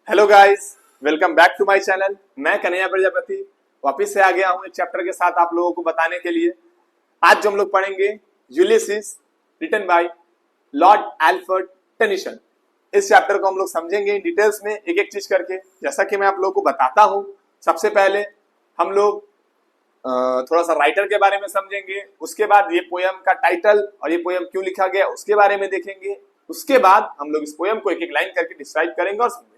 Hello guys, welcome back to my channel. मैं कन्हैया प्रजापति वापस से आ गया हूं एक चैप्टर के साथ आप लोगों को बताने के लिए। आज जो हम लोग पढ़ेंगे Ulysses written by Lord Alfred Tennyson. इस चैप्टर को हम लोग समझेंगे डिटेल्स में एक एक चीज करके। जैसा कि मैं आप लोगों को बताता हूं, सबसे पहले हम लोग थोड़ा सा राइटर के बारे में समझेंगे। उसके बाद ये पोयम का टाइटल और ये पोयम क्यों लिखा गया उसके बारे में देखेंगे। उसके बाद हम लोग इस पोयम को एक एक लाइन करके डिस्क्राइब करेंगे और समझेंगे।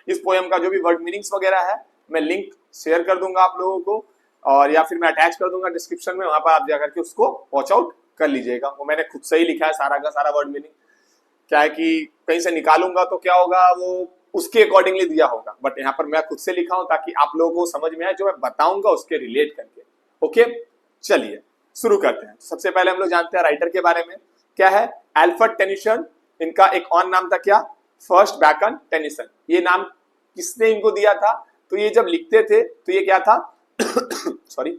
इस पोयम का जो भी वर्ड मीनिंग्स वगैरह है मैं लिंक शेयर कर दूंगा आप लोगों को, और या फिर मैं अटैच कर दूंगा डिस्क्रिप्शन में, वहां पर आप जाकर के उसको वॉच आउट कर लीजिएगा। वो मैंने खुद से ही लिखा है सारा का सारा वर्ड मीनिंग। क्या है कि कहीं से निकालूंगा तो क्या होगा, वो उसके अकॉर्डिंगली दिया होगा, बट यहाँ पर मैं खुद से लिखा हूं ताकि आप लोगों को समझ में आए जो मैं बताऊंगा उसके रिलेट करके। ओके, चलिए शुरू करते हैं। सबसे पहले हम लोग जानते हैं राइटर के बारे में। क्या है? Alfred Tennyson. इनका एक और नाम था क्या? First bacon Tennyson. ये नाम किसने इनको दिया था? तो ये जब लिखते थे तो ये क्या था सॉरी,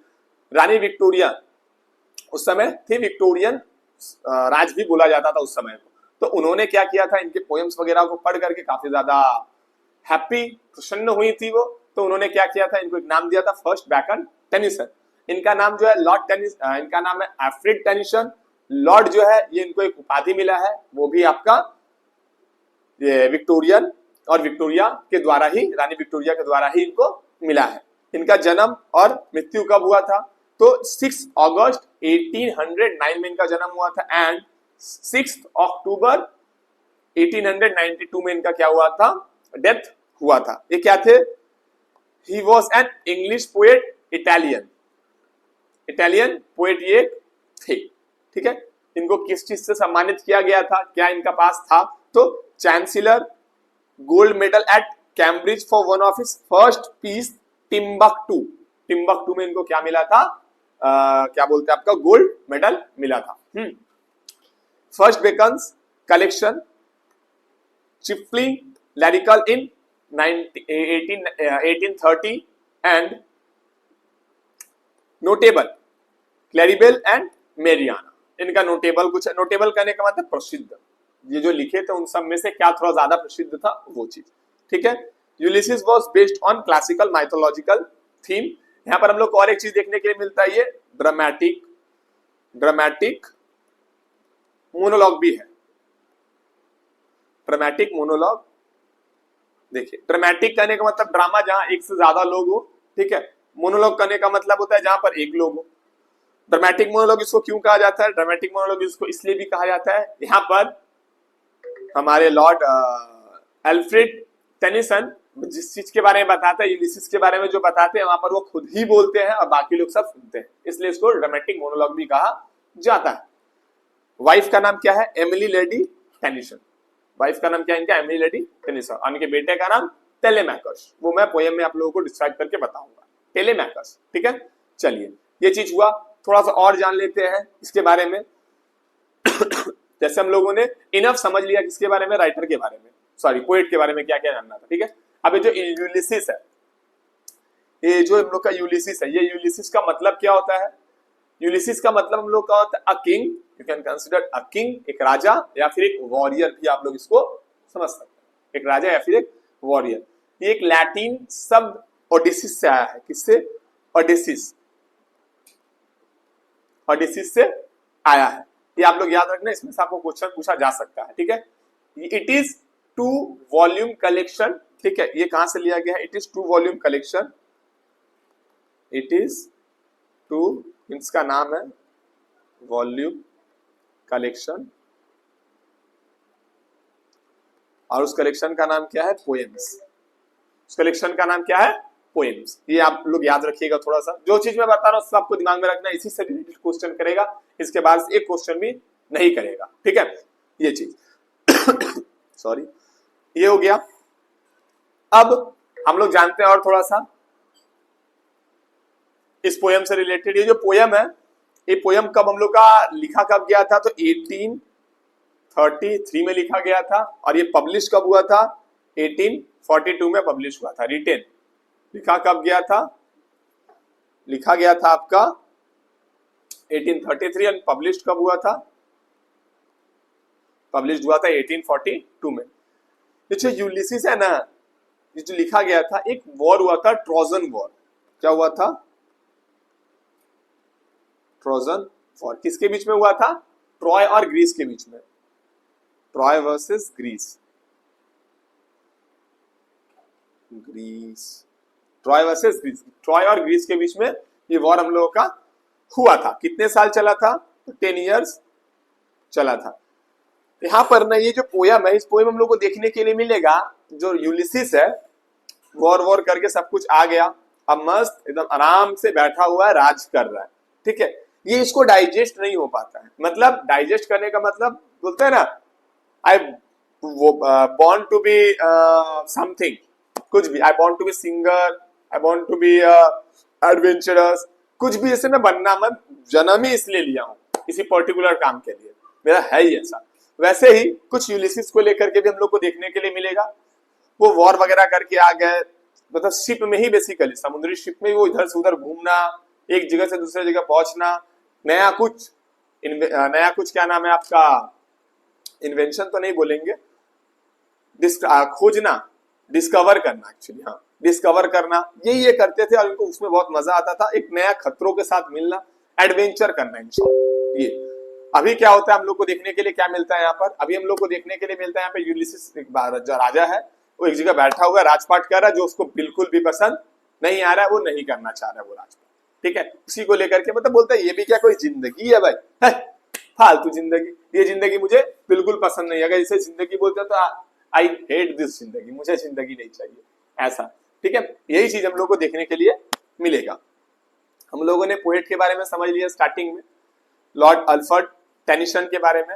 रानी विक्टोरिया उस समय थी, विक्टोरियन राज भी बोला जाता था उस समय को। तो उन्होंने क्या किया था, इनके पोएम्स वगैरह को पढ़ करके काफी ज्यादा हैप्पी, प्रसन्न हुई थी वो। तो उन्होंने क्या किया था, इनको एक नाम दिया था फर्स्ट बैकन टेनिसन। इनका नाम जो है लॉर्ड टेनिस, इनका नाम है एल्फ्रेड टेनिसन। लॉर्ड जो है ये इनको एक उपाधि मिला है, वो भी आपका ये विक्टोरियन और विक्टोरिया के द्वारा ही, रानी विक्टोरिया के द्वारा ही इनको मिला है। इनका जन्म और मृत्यु कब हुआ था? तो 6 अगस्त 1809 में इनका जन्म हुआ था एंड 6 अक्टूबर 1892 में इनका क्या हुआ था? डेथ हुआ था। ये क्या थे? He was an English poet, Italian poet ये थे। ठीक है, इनको किस चीज से सम्मानित किया गया था? क्या इनका पास था? तो chancellor gold medal at Cambridge for one of his first piece Timbuktu में इनको क्या मिला था? क्या बोलते हैं आपका, गोल्ड मेडल मिला था। First beacons collection chiefly lyrical in 1830 and notable Claribel and Mariana. इनका नोटेबल, कुछ नोटेबल करने का मतलब प्रसिद्ध, ये जो लिखे थे उन सब में से क्या थोड़ा ज्यादा प्रसिद्ध था वो चीज। ठीक है, Ulysses was based on classical mythological theme. यहां पर हम लोग को और एक चीज देखने के लिए मिलता है, ये ड्रामेटिक मोनोलॉग भी है। ड्रामेटिक मोनोलॉग, देखिए ड्रामेटिक करने का मतलब ड्रामा जहां एक से ज्यादा लोग हो। ठीक है, मोनोलॉग करने का मतलब होता है जहां पर एक लोग हो। ड्रामेटिक मोनोलॉग इसको क्यों कहा जाता है? ड्रामेटिक मोनोलॉग इसको इसलिए भी कहा जाता है, यहाँ पर हमारे लॉर्ड एल्फ्रेड टेनिसन जिस चीज के बारे में बताते हैं, यूलिसिस के बारे में जो बताते हैं, वहां पर वो खुद ही बोलते हैं और बाकी लोग सब सुनते हैं, इसलिए इसको ड्रामेटिक मोनोलॉग भी कहा जाता है। वाइफ का नाम क्या है? Emily lady Tennyson. वाइफ का नाम क्या है इनका? Emily lady Tennyson. और इनके बेटे का नाम टेलेमैकस, वो मैं पोएम में आप लोगों को डिस्क्राइब करके बताऊंगा। टेलेमैकस। ठीक है, चलिए ये चीज हुआ। थोड़ा सा और जान लेते हैं इसके बारे में। जैसे हम लोगों ने इनफ समझ लिया किसके बारे में, राइटर के बारे में, सॉरी पोएट के बारे में क्या क्या जानना था। ठीक है, अब ये जो यूलिसिस है, ये जो हम लोग का यूलिसिस है, ये यूलिसिस का मतलब क्या होता है? यूलिसिस का मतलब हम लोग का होता है a king. You can consider a king, एक राजा या फिर एक वॉरियर भी आप लोग इसको समझ सकते हैं, एक राजा या फिर एक वॉरियर। ये एक लैटिन शब्द ओडिसिस से आया है। किससे? ओडिसिस, ओडिसिस से आया है। ये आप लोग याद रखना, इसमें से आपको क्वेश्चन पूछा जा सकता है। ठीक है, इट इज 2 वॉल्यूम कलेक्शन। ठीक है, ये कहां से लिया गया है? It is 2 volume collection. It is 2, इसका नाम है वॉल्यूम कलेक्शन, और उस कलेक्शन का नाम क्या है? पोएम्स। उस कलेक्शन का नाम क्या है? पोएम्स। ये आप लोग याद रखिएगा। थोड़ा सा जो चीज मैं बता रहा हूं सब आपको दिमाग में रखना, इसी से रिलेटेड क्वेश्चन करेगा, इसके बाद एक क्वेश्चन भी नहीं करेगा। ठीक है, ये चीज सॉरी, ये हो गया। अब हम लोग जानते हैं और थोड़ा सा इस पोयम से रिलेटेड। ये जो पोयम है, ये पोयम कब हम लोग का लिखा कब गया था? तो 1833 में लिखा गया था, और ये पब्लिश कब हुआ था? 1842 में पब्लिश हुआ था। रिटेन लिखा कब गया था? लिखा गया था आपका 1833, एंड पब्लिश कब हुआ था? पब्लिश हुआ था 1842 में। जो यूलिसिस है ना, ये जो लिखा गया था, एक वॉर हुआ था, ट्रोजन वॉर। क्या हुआ था? Trojan war. किसके बीच में हुआ था? ट्रॉय और ग्रीस के बीच में। Troy versus Greece. Troy versus Greece. Troy और ग्रीस के बीच में ये वॉर हम लोगों का हुआ था। कितने साल चला था? 10 इयर्स चला था। यहाँ पर ना ये जो पोयम है, इस पोयम हम लोग को देखने के लिए मिलेगा, जो यूलिसिस है, वॉर करके सब कुछ आ गया, अब मस्त एकदम आराम से बैठा हुआ है, राज कर रहा है। ठीक है, ये इसको डाइजेस्ट नहीं हो पाता है। मतलब डाइजेस्ट करने का मतलब बोलते हैं ना, I want to be something, कुछ भी, I want to be singer, I want to be adventurous, कुछ भी ऐसे मैं बनना, मैं जन्म ही इसलिए लिया हूँ, इसी पर्टिकुलर काम के लिए, मेरा है ही ऐसा। वैसे ही कुछ यूलिसिस को लेकर के भी हम लोग को देखने के लिए मिलेगा। वो वॉर वगैरह करके आ गए, मतलब शिप में ही, बेसिकली समुद्री शिप में वो इधर से उधर घूमना, एक जगह से दूसरे जगह पहुंचना, नया कुछ क्या नाम है आपका, इन्वेंशन तो नहीं बोलेंगे, खोजना, डिस्कवर करना, एक्चुअली हाँ, डिस्कवर करना, ये करते थे और इनको उसमें बहुत मजा आता था। एक नया खतरों के साथ मिलना, एडवेंचर करना, ये। अभी क्या होता है हम लोग को देखने के लिए क्या मिलता है यहाँ पर? अभी हम लोग को देखने के लिए मिलता है यहाँ पे यूलिसिस, एक जो राजा है, वो एक जगह बैठा हुआ राजपाट कर रहा है, जो उसको बिल्कुल भी पसंद नहीं आ रहा है, वो नहीं करना चाह रहा है वो राजपाट। ठीक है, उसी को लेकर के मतलब बोलता है ये भी क्या कोई जिंदगी है भाई, है फालतू जिंदगी, ये जिंदगी मुझे बिल्कुल पसंद नहीं। अगर इसे जिंदगी बोलते तो आई हेट दिस जिंदगी, मुझे जिंदगी नहीं चाहिए, ऐसा। ठीक है, यही चीज हम लोग को देखने के लिए मिलेगा। हम लोगों ने पोएट के बारे में समझ लिया स्टार्टिंग में, लॉर्ड अल्फ्रेड टेनिसन के बारे में।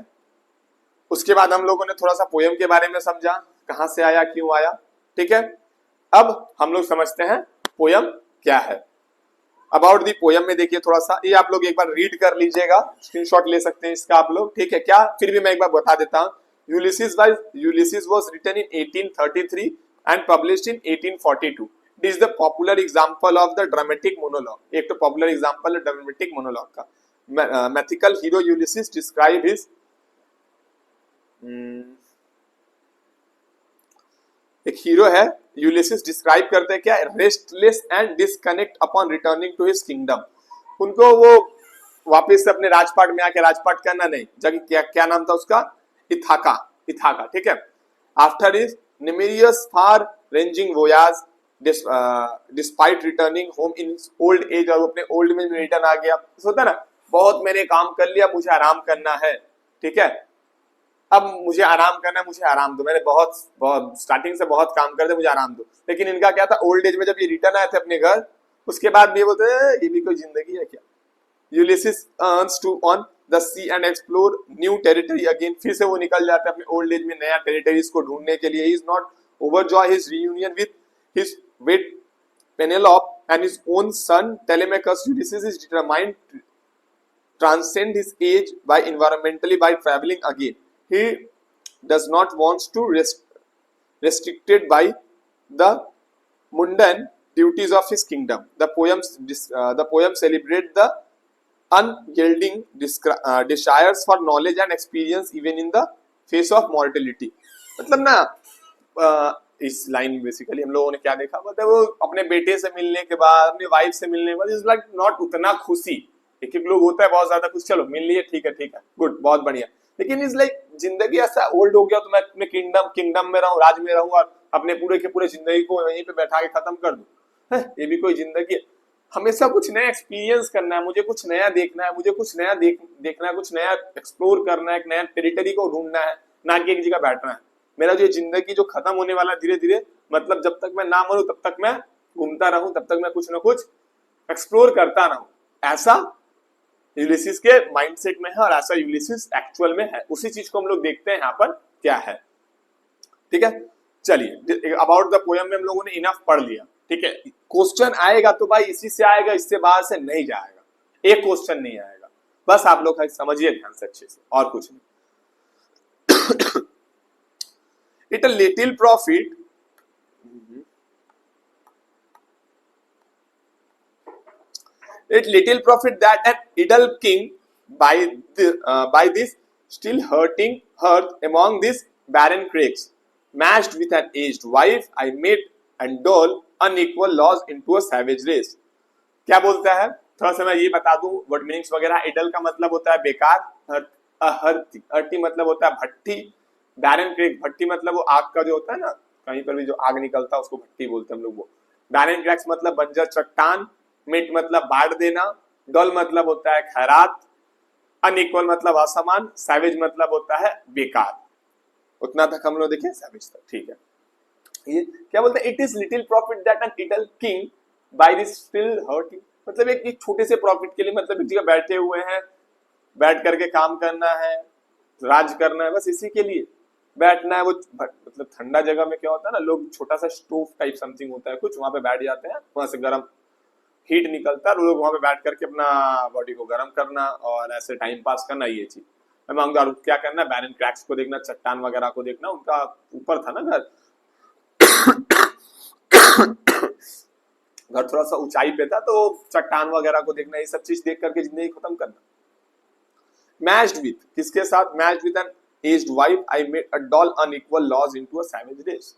उसके बाद हम लोगों ने थोड़ा सा पोयम के बारे में समझा, कहां से आया, क्यों आया। ठीक है, अब हम लोग समझते हैं पोयम क्या है। अबाउट दी पोयम में देखिए थोड़ा सा, ये आप लोग एक बार रीड कर लीजिएगा, स्क्रीनशॉट ले सकते हैं इसका आप लोग। ठीक है, क्या फिर भी मैं एक बार बता देता हूँ। Ulysses was written in 1833 and published in 1842. It is the popular example of the dramatic monologue. एक तो पॉपुलर एग्जांपल है ड्रामेटिक मोनोलॉग का। Mythical hero Ulysses describe his, एक हीरो है यूलिसिस, डिस्क्राइब करते हैं क्या, restless and disconnect upon returning to his kingdom. उनको वो वापस से अपने राजपाट में आके, राजपाट करना नहीं, जगह क्या नाम था उसका, इथाका। ठीक है, after his numerous far ranging voyage despite returning home in old age, और अपने ओल्ड में रिटर्न आ गया। होता है ना, बहुत मैंने काम कर लिया, मुझे आराम करना है। ठीक है, अब मुझे आराम करना है, मुझे आराम दो, मैंने बहुत स्टार्टिंग से बहुत काम कर दिया, मुझे आराम दो। लेकिन इनका क्या था, ओल्ड एज में जब ये रिटर्न आए थे अपने घर, उसके बाद भी बोलते ये भी कोई जिंदगी है क्या। Ulysses yearns to on the sea and explore new territory again, फिर से वो निकल जाते हैं अपने ओल्ड एज में नया टेरिटरीज को ढूंढने के लिए। He is not overjoy his reunion with his wed Penelope and his own son Telemachus. Ulysses is determined transcend his age by environmentally by traveling again. He does not want to restricted by the mundane duties of his kingdom. The poem celebrate the unyielding desires for knowledge and experience even in the face of mortality. मतलब ना इस line basically हम लोगों ने क्या देखा, मतलब वो अपने बेटे से मिलने के बाद, अपनी वाइफ से मिलने के बाद, इज लाइक नॉट उतना खुशी। एक लोग होता है बहुत ज्यादा कुछ, चलो मिल लिए, ठीक है गुड, बहुत बढ़िया। लेकिन इज लाइक जिंदगी ऐसा ओल्ड हो गया तो मैं अपने किंगडम में रहूं, राज में रहूं, और अपने पूरे के पूरे जिंदगी को वहीं पे बैठा के खत्म कर दूं, ये भी कोई जिंदगी है? हमेशा कुछ नया एक्सपीरियंस करना है, मुझे कुछ नया देखना है, मुझे कुछ नया देखना है, कुछ नया एक्सप्लोर करना है, एक नया टेरिटरी को ढूंढना है, ना कि एक जगह बैठना है। मेरा जो जिंदगी जो खत्म होने वाला धीरे धीरे, मतलब जब तक मैं ना मरूं तब तक मैं घूमता रहूं, तब तक मैं कुछ ना कुछ एक्सप्लोर करता रहूं, ऐसा यूलिसिस के माइंडसेट में है, और ऐसा यूलिसिस एक्चुअल में है। उसी चीज को हम लोग देखते हैं यहाँ पर क्या है। ठीक है, चलिए अबाउट द पोयम में हम लोगों ने इनफ पढ़ लिया। ठीक है, क्वेश्चन आएगा तो भाई इसी से आएगा, इससे बाहर से नहीं जाएगा, एक क्वेश्चन नहीं आएगा, बस आप लोग समझिए ध्यान से अच्छे से, और कुछ नहीं। It a little profit It little profit that an idle king by this still hurting hearth among these barren crakes, matched with an aged wife, I made and dole unequal laws into a savage race. क्या बोलता है, थोड़ा सा मैं ये बता दूं word meanings वगैरह। इडल का मतलब होता है बेकार, हर्टी मतलब होता है भट्टी, बैरन क्रैक भट्टी मतलब वो आग का जो होता है ना, कहीं पर भी जो आग निकलता है उसको भट्टी बोलते हैं हम लोग वो। बैरन क्रैक्स मतलब बंजर चट्टान, मिट मतलब बांट देना, डॉल मतलब होता है खैरात, अनइक्वल मतलब असमान, सैवेज मतलब होता है बेकार। उतना तक हम लोग देखें सैवेज तक, ठीक है। ये क्या बोलते हैं, it is little profit that an idle king by this still hurting, मतलब एक छोटे से प्रॉफिट के लिए, मतलब एक जगह बैठे हुए हैं, बैठ करके काम करना है, राज करना है, बस इसी के लिए बैठना है। वो मतलब ठंडा जगह में क्या होता है ना, लोग छोटा सा स्टोव टाइप समथिंग होता है कुछ, वहां पे बैठ जाते हैं, वहां से गर्म हीट निकलता है, लोग वहां पे बैठ करके अपना बॉडी को गर्म करना और ऐसे टाइम पास करना, ये चीज। मैं मांगूंगा क्या करना, बैरन क्रैक्स को देखना, चट्टान वगैरह को देखना, उनका ऊपर था ना घर, घर थोड़ा सा ऊंचाई पे था, तो चट्टान वगैरह को देखना, ये सब चीज देख करके जिंदगी खत्म करना। मैच्ड विथ, किसके साथ, matched with an aged wife I made a doll unequal laws into a savage race.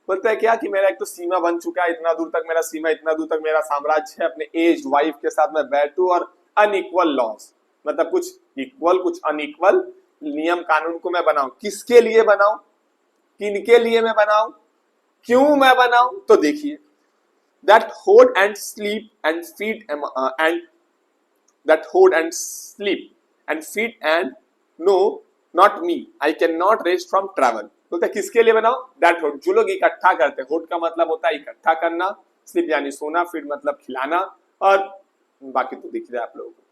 बोलता है क्या कि मेरा एक तो सीमा बन चुका है, इतना दूर तक मेरा सीमा, इतना दूर तक मेरा साम्राज्य है, अपने एज्ड वाइफ के साथ मैं बैठूं और अनइक्वल लॉज मतलब कुछ इक्वल कुछ अनइक्वल नियम कानून को मैं बनाऊं। किसके लिए बनाऊं, किनके लिए मैं बनाऊं, क्यों मैं बनाऊं, तो देखिए, that hoard and sleep and feed and that hoard and sleep and feed and no not me I cannot rest from travel। बोलते किसके लिए बनाओ, that hoard, जो लोग इकट्ठा करते हैं, hoard का मतलब होता है इकट्ठा करना, sleep यानी सोना, feed मतलब खिलाना, और बाकी तो दिख रहा है आप लोगों को।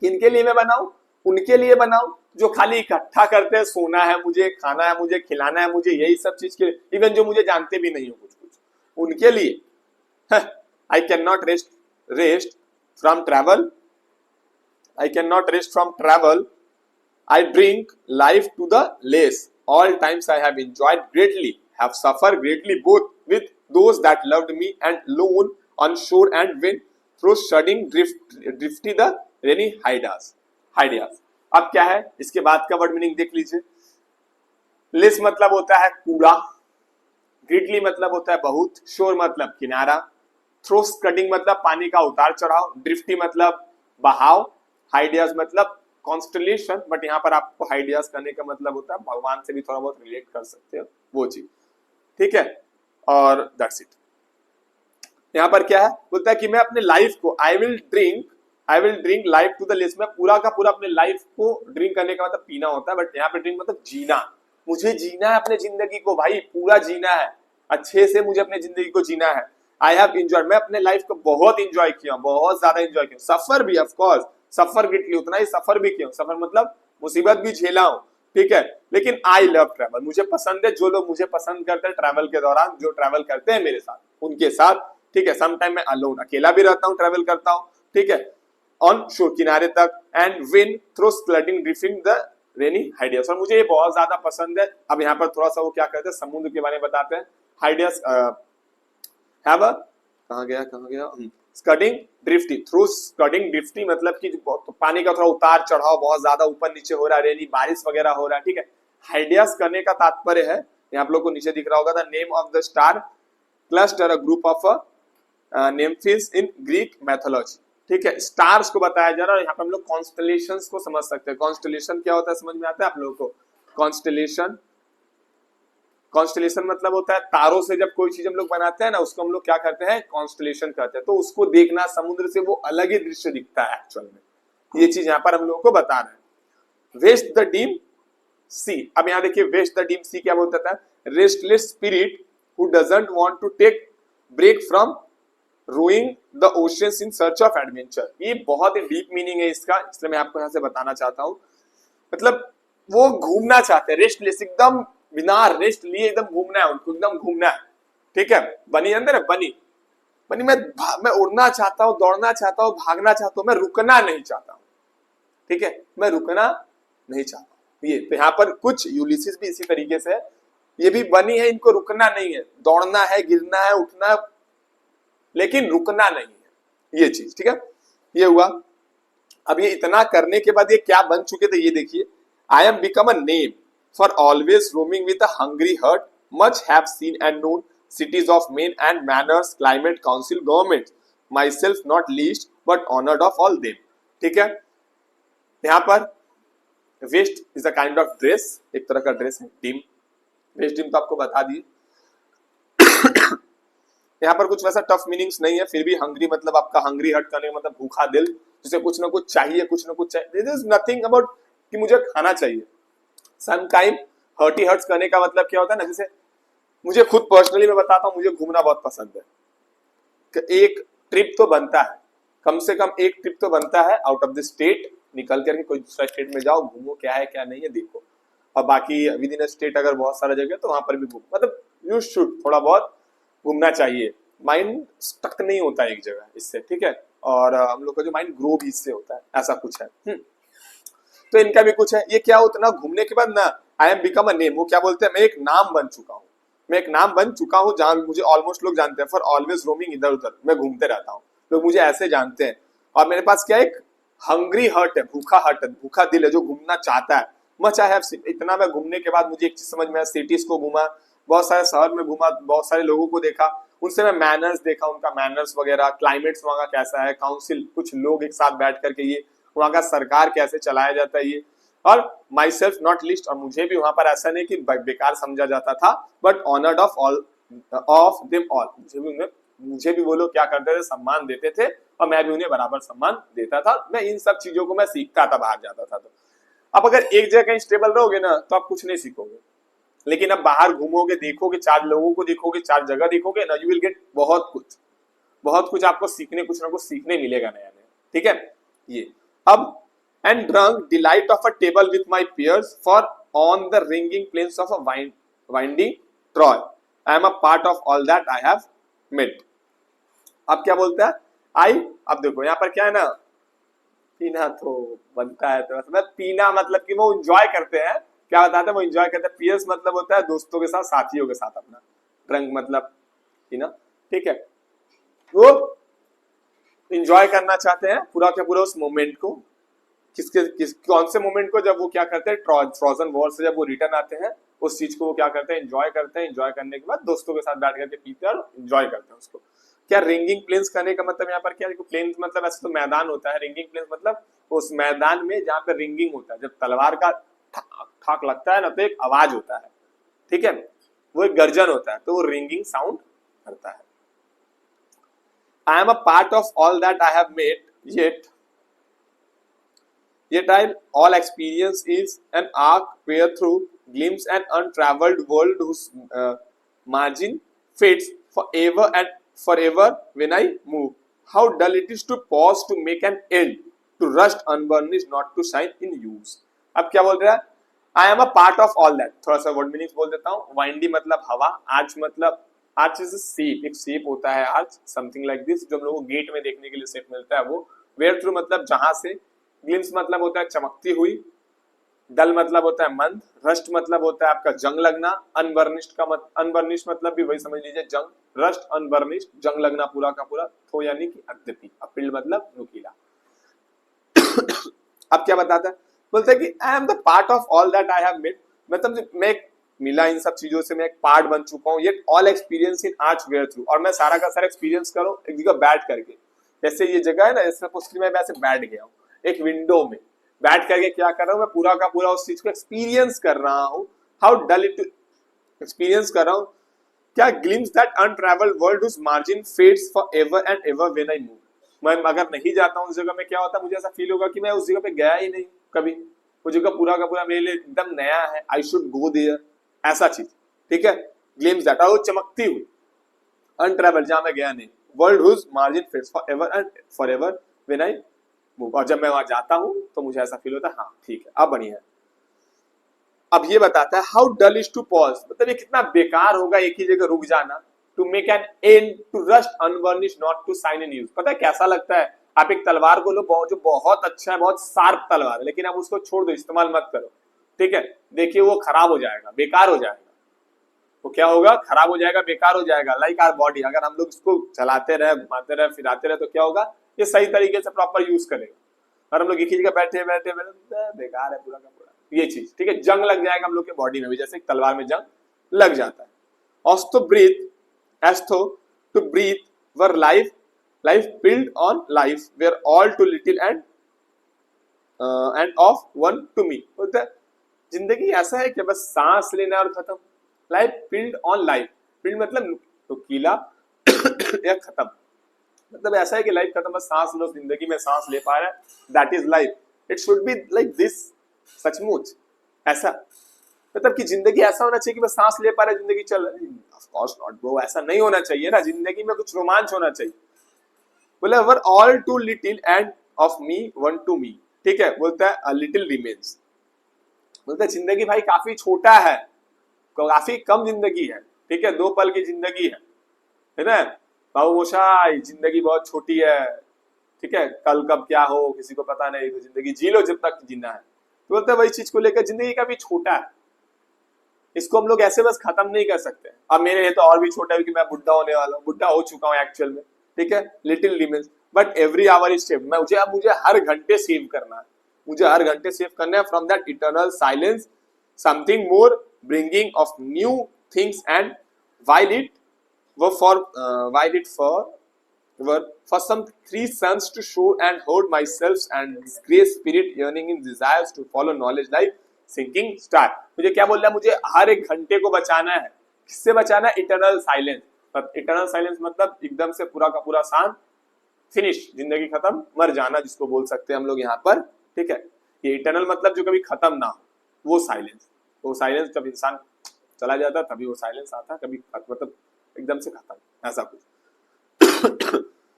किनके लिए मैं बनाऊं, उनके लिए बनाऊं जो खाली इकट्ठा करते हैं, सोना है मुझे, खाना है मुझे, खिलाना है मुझे, यही सब चीज के लिए, इवन जो मुझे जानते भी नहीं हो कुछ कुछ, उनके लिए। I cannot rest from travel. I cannot rest from travel. I drink life to the less. All times I have enjoyed greatly, have suffered greatly, both with those that loved me and lone on shore and wind through shuding drifty the rainy Hydas. अब क्या है, इसके बाद का word meaning देख लीजिए। Less मतलब होता है कूड़ा, ग्रेटली मतलब होता है बहुत, शोर मतलब किनारा, थ्रो स्कडिंग मतलब पानी का उतार चढ़ाव, ड्रिफ्टी मतलब बहाव, हाइडियाज मतलब कॉन्स्टलेशन, बट यहाँ पर आपको हाइडियाज करने का मतलब होता है भगवान से भी थोड़ा बहुत रिलेट कर सकते हो वो चीज, ठीक है। और दैट्स इट। यहाँ पर क्या है, बोलता है कि मैं अपने लाइफ को I will drink life to the lees, मैं पूरा का पूरा अपने लाइफ को, ड्रिंक करने का मतलब पीना होता है, बट यहाँ पे ड्रिंक मतलब जीना, मुझे जीना है अपने जिंदगी को भाई, पूरा जीना है, अच्छे से मुझे अपनी जिंदगी को जीना है। आई हैव एंजॉयड, मैं अपने लाइफ को बहुत एंजॉय किया, बहुत ज्यादा एंजॉय किया, सफर भी ऑफ कोर्स, सफर ग्रेटली उतना ही सफर भी किया, सफर मतलब मुसीबत भी झेला हूं, ठीक है। लेकिन आई लव ट्रैवल, मुझे पसंद है, जो लोग मुझे पसंद करते हैं ट्रैवल के दौरान, जो ट्रैवल करते हैं मेरे साथ, उनके साथ, ठीक है। समटाइम मैं अलोन, अकेला भी रहता हूँ, ट्रैवल करता हूँ, ठीक है, ऑन शोर किनारे तक, and when through scudding drifting the rainy Hyades, और मुझे ये बहुत ज्यादा पसंद है। अब यहाँ पर थोड़ा सा वो क्या कहते हैं, समुद्र के बारे में बताते हैं। हाइडियस हैव अ, कहाँ गया स्कडिंग ड्रिफ्टी, थ्रू स्कडिंग ड्रिफ्टी मतलब कि पानी का थोड़ा उतार चढ़ाव बहुत ज्यादा ऊपर नीचे हो रहा है, रेनी बारिश वगैरह हो रहा है, ठीक है। हाइडियास करने का तात्पर्य है, यहाँ आप लोग को नीचे दिख रहा होगा, the name of the star cluster a group of nymphs in Greek mythology, ठीक है। स्टार्स को बताया जा रहा है, यहाँ पे हम लोग कॉन्स्टलेशंस को समझ सकते हैं। कॉन्स्टलेशन क्या होता है समझ में आता है आप लोगों को, कॉन्स्टलेशन मतलब होता है तारों से जब कोई चीज हम लोग बनाते हैं ना, उसको हम लोग क्या करते हैं, कॉन्स्टलेशन कहते हैं। तो उसको देखना, समुद्र से वो अलग ही दृश्य दिखता है एक्चुअल में, ये चीज यहाँ पर हम लोगों को बता रहे हैं। वेस्ट द डीप सी, अब यहाँ देखिए वेस्ट द डीप सी क्या बोलता था, restless spirit who doesn't want to take break from rowing the oceans in search of adventure. ये बहुत ही डीप मीनिंग है इसका, इसलिए मैं आपको यहाँ से बताना चाहता हूँ। मतलब वो घूमना चाहते हैं, रेस्टलेस, एकदम बिना रेस्ट लिए एकदम घूमना है उनको, एकदम घूमना है, ठीक है। बनी अंदर है, बनी मैं उड़ना चाहता हूँ, दौड़ना चाहता हूँ, भागना चाहता हूँ, मैं रुकना नहीं चाहता हूँ, ठीक है, मैं रुकना नहीं चाहता हूँ। ये तो यहाँ पर कुछ यूलिसिस भी इसी तरीके से है, ये भी बनी है, इनको रुकना नहीं है, दौड़ना है, गिरना है, उठना, लेकिन रुकना नहीं है, ये चीज, ठीक है। ये हुआ। अब ये इतना करने के बाद ये क्या बन चुके थे, ये देखिए, I am become a name for always roaming with a hungry heart, much have seen and known, cities of men and manners, climate, council, government, myself not least, but honored of all them. ठीक है, यहाँ पर west is a kind of dress, एक तरह का dress है, dim, waste dim तो आपको बता दिए। यहाँ पर कुछ वैसा टफ मीनिंग्स नहीं है, फिर भी हंग्री मतलब आपका हंग्री हर्ट करने का मतलब भूखा दिल, जिसे कुछ ना कुछ चाहिए, कुछ ना कुछ चाहिए। दिस इज नथिंग अबाउट कि मुझे खाना चाहिए। सम काइंड हर्टी हर्ट्स करने का मतलब क्या होता है ना, जैसे मुझे खुद पर्सनली मैं बताता हूँ, मुझे घूमना बहुत पसंद है, एक ट्रिप तो बनता है, कम से कम एक ट्रिप तो बनता है आउट ऑफ द स्टेट, निकल करके कोई दूसरा स्टेट में जाओ, घूमो, क्या है क्या नहीं है देखो, और बाकी विद इन स्टेट अगर बहुत सारा जगह तो वहां पर भी घूमो, मतलब यू शुड थोड़ा बहुत घूमना चाहिए, माइंड स्टक नहीं होता है एक जगह इससे, ठीक है, और हम लोग का जो माइंड ग्रो भी इससे होता है, ऐसा कुछ है। तो इनका भी कुछ है, ये क्या होता है ना, घूमने के बाद ना I am become a name, वो क्या बोलते हैं, मैं एक नाम बन चुका हूँ, मैं एक नाम बन चुका हूँ जहां मुझे ऑलमोस्ट लोग जानते हैं, फॉर ऑलवेज रोमिंग इधर उधर, मैं घूमते रहता हूँ, लोग मुझे ऐसे जानते हैं, और मेरे पास क्या एक हंग्री हर्ट है, भूखा हर्ट है, भूखा दिल है जो घूमना चाहता है। मच आई हैव सीन, इतना मैं घूमने के बाद मुझे एक चीज समझ में आया, सिटीज को घूमा, बहुत सारे शहर में घूमा, बहुत सारे लोगों को देखा, उनसे मैं मैनर्स देखा, उनका मैनर्स वगैरह, क्लाइमेट्स वहां का कैसा है, काउंसिल कुछ लोग एक साथ बैठ करके ये वहां का सरकार कैसे चलाया जाता है ये, और माई सेल्फ नॉट लिस्ट, और मुझे भी वहां पर ऐसा नहीं कि बेकार समझा जाता था, but honoured of all of them all, मुझे भी वो लोग क्या करते थे, सम्मान देते थे, और मैं भी उन्हें बराबर सम्मान देता था। मैं इन सब चीजों को मैं सीखता था बाहर जाता था। तो अब अगर एक जगह कहीं स्टेबल रहोगे ना तो आप कुछ नहीं सीखोगे, लेकिन अब बाहर घूमोगे, देखोगे, चार लोगों को देखोगे, चार जगह देखोगे ना, यू विल गेट बहुत कुछ आपको सीखने, कुछ ना कुछ सीखने मिलेगा नया नया, ठीक है। ये अब and drunk delight of a table with my peers for on the ringing plains of a winding Troy. I am a part of all that I have met. अब क्या बोलता है, आई, अब देखो यहाँ पर क्या है ना, पीना तो बनता है, तो मतलब पीना मतलब कि वो एंजॉय करते हैं, क्या बताते हैं, वो एंजॉय करते हैं, पियर्स मतलब होता है दोस्तों के साथ, साथियों के साथ अपना, ड्रंक मतलब पीना, ठीक है, वो एंजॉय करना चाहते हैं पूरा क्या पूरा उस मोमेंट को, कौन से मोमेंट को, जब वो क्या करते हैं, ट्रोजन वॉर से जब वो रिटर्न आते हैं, उस चीज को वो क्या करते हैं, एंजॉय करते हैं, एंजॉय करने के बाद दोस्तों के साथ बैठ करके पीते हैं और एंजॉय करते हैं उसको। क्या रिंगिंग प्लेन्स करने का मतलब यहाँ पर क्या है, प्लेन्स मतलब ऐसे तो मैदान होता है, रिंगिंग प्लेन्स मतलब उस मैदान में जहाँ पे रिंगिंग होता है, जब तलवार का ठाक लगता है ना तो एक आवाज होता है, ठीक है, वो एक गर्जन होता है, तो वो रिंगिंग साउंड करता है। I am a part of all that I have made, yet all experience is an arc where through glimpse an untraveled world whose margin fades forever and forever when I move. How dull it is to pause to make an end, to rust unburnished not to shine in use. अब क्या बोल रहा है, I am a part of all that. थोड़ा सा word meanings बोल देता हूँ। वाइंडी मतलब हवा, आर्च मतलब आर्च इज शेप, एक शेप होता है आर्च, समथिंग लाइक दिस, जो हम लोगों को गेट में देखने के लिए शेप मिलता है वो। वेयर थ्रू मतलब जहां से, ग्लिम्स मतलब होता है चमकती हुई, डल मतलब होता है मंद, रस्ट मतलब होता है आपका जंग लगना, अनबर्निश्ड का अनबर्निश्ड मतलब भी वही समझ लीजिए जंग, रस्ट अनबर्निश्ड जंग लगना पूरा का पूरा, तो यानी कि अद्यपि, अपील्ड मतलब नुकीला। अब क्या बताता है, बोलता है कि I am the part of all that I have made, मतलब मैं मिला इन सब चीजों से, मैं एक पार्ट बन चुका हूँ, ये all experience in arch where through, और मैं सारा का सारा एक्सपीरियंस करूँ एक जगह बैठ करके, जैसे ये जगह है ना, जैसे उसकी मैं वैसे बैठ गया हूँ एक विंडो में बैठ करके, क्या कर रहा हूँ मैं, पूरा का पूरा उस चीज को एक्सपीरियंस कर रहा हूँ। हाउ डल इट एक्सपीरियंस कर रहा हूँ, क्या glimpse that untravelled world whose margin fades forever and ever when I move. मैं अगर नहीं जाता हूँ उस जगह में, क्या होता है, मुझे ऐसा फील होगा कि मैं उस जगह पे गया ही नहीं कभी, वो जगह पूरा का पूरा मेरे लिए एकदम नया है, आई शुड गो देयर, ऐसा चीज, ठीक है। ग्लिम्स दैट, और वो चमकती हुई, अनट्रैवल्ड जहां मैं गया नहीं, world whose margin fades forever and forever when I, और जब मैं वहां जाता हूं तो मुझे ऐसा फील होता है, हाँ ठीक है अब बढ़िया है। अब ये बताता है how dull is to pause, मतलब ये कितना बेकार होगा एक ही जगह रुक जाना, to make an end, to rust unburnished not to shine in use. पता है कैसा लगता है, आप एक तलवार को लो जो बहुत अच्छा है, बहुत शार्प तलवार है, लेकिन आप उसको छोड़ दो, इस्तेमाल मत करो, ठीक है, देखिए वो खराब हो जाएगा, बेकार हो जाएगा, वो क्या होगा, खराब हो जाएगा, बेकार हो जाएगा। लाइक आवर बॉडी, अगर हम लोग इसको चलाते रहे, घुमाते रहे, फिराते रहे, तो क्या होगा, ये सही तरीके से प्रॉपर यूज करेगा, और हम लोग एक ही जगह बैठे बैठे बेकार है पूरा का पूरा, ये चीज, ठीक है, जंग लग जाएगा हम लोग के बॉडी में भी, जैसे तलवार में जंग लग जाता है। As though breathe as though to breathe were life built on life were all too little and of one to me. बोलता है जिंदगी ऐसा है कि बस सांस लेना और खत्म. Life build on life, build मतलब नुकीला या खत्म, मतलब ऐसा है कि लाइफ खत्म, बस सांस लो, जिंदगी में सांस ले पा रहा है, that is life. It should be like this, सचमुच ऐसा, मतलब कि जिंदगी ऐसा होना चाहिए कि बस सांस ले पा रहा है, जिंदगी चल रही है. ऑफ कोर्स नॉट ब्रो, ऐसा नहीं होना चाहिए ना, जिंदगी में कुछ रोमांच होना चाहिए. बोले were all too little and of me one to me. ठीक है, बोलता है अ लिटिल रिमेन्स. बोलता है जिंदगी भाई काफी छोटा है, काफी कम जिंदगी है. ठीक है, 2 पल की जिंदगी है ना. बाबू मोशाई, जिंदगी बहुत छोटी है. ठीक है, कल कब क्या हो किसी को पता नहीं, तो जिंदगी जी लो जब तक जीना है. तो बोलते हैं वही चीज को लेकर जिंदगी काफी छोटा है, इसको हम लोग ऐसे बस खत्म नहीं कर सकते. अब मेरे लिए तो और भी छोटा है क्योंकि मैं बुढ़ा होने वाला हूँ, बुढ़ा हो चुका हूँ एक्चुअल में. ठीक है, little remains but every hour is save. मुझे हर घंटे सेव करना है, मुझे हर घंटे सेव करना है from that eternal silence something more bringing of new things and while it were for some 3 suns to show and hold myself and this grey spirit yearning in desires to follow knowledge like sinking star. मुझे क्या बोल रहा है, मुझे हर एक घंटे को बचाना है. किससे बचाना है? Eternal silence. इटर्नल साइलेंस मतलब एकदम से पूरा का पूरा शांत, फिनिश, जिंदगी खत्म, मर जाना जिसको बोल सकते हैं हम लोग यहाँ पर. ठीक है, ये इटर्नल मतलब जो कभी खत्म ना हो, वो साइलेंस. वो साइलेंस जब इंसान चला जाता तभी वो साइलेंस आता, कभी मतलब एकदम से खत्म, ऐसा कुछ.